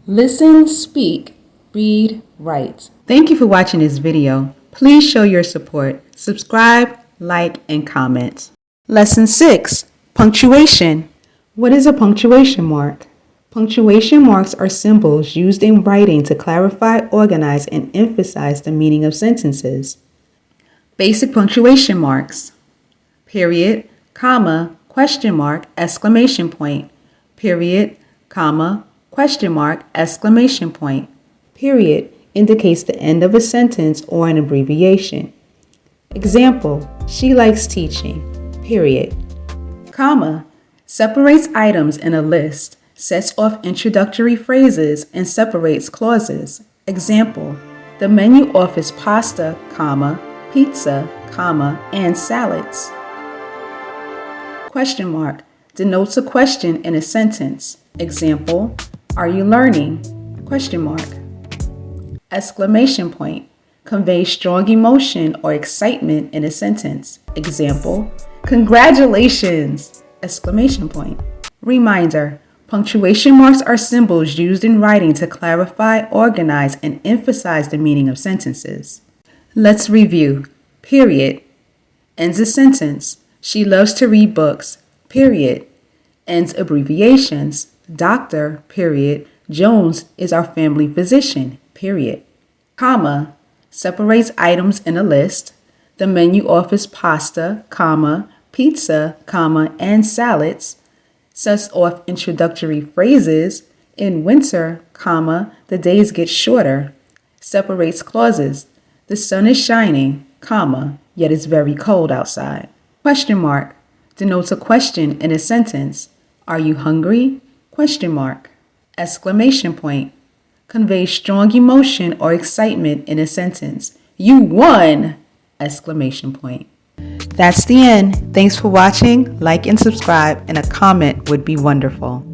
Listen, speak, read, write. Thank you for watching this video. Please show your support. Subscribe, like, and comment. Lesson 6, Punctuation. What is a punctuation mark? Punctuation marks are symbols used in writing to clarify, organize, and emphasize the meaning of sentences. Basic punctuation marks. Period, comma, question mark, exclamation point. Period, comma, question mark, exclamation point. Period indicates the end of a sentence or an abbreviation. Example, she likes teaching. Period. Comma, separates items in a list, sets off introductory phrases, and separates clauses. Example, the menu offers pasta, comma, pizza, comma, and salads. Question mark denotes a question in a sentence. Example, are you learning? Question mark. Exclamation point conveys strong emotion or excitement in a sentence. Example, congratulations! Exclamation point. Reminder, punctuation marks are symbols used in writing to clarify, organize, and emphasize the meaning of sentences. Let's review. Period ends a sentence. She loves to read books. Period ends abbreviations. Doctor, period. Jones is our family physician. Period. Comma, separates items in a list. The menu offers pasta, comma, pizza, comma, and salads. Sets off introductory phrases. In winter, comma, the days get shorter. Separates clauses. The sun is shining, comma, yet it's very cold outside. Question mark denotes a question in a sentence. Are you hungry? Question mark. Exclamation point conveys strong emotion or excitement in a sentence. You won! Exclamation point. That's the end. Thanks for watching. Like and subscribe, and a comment would be wonderful.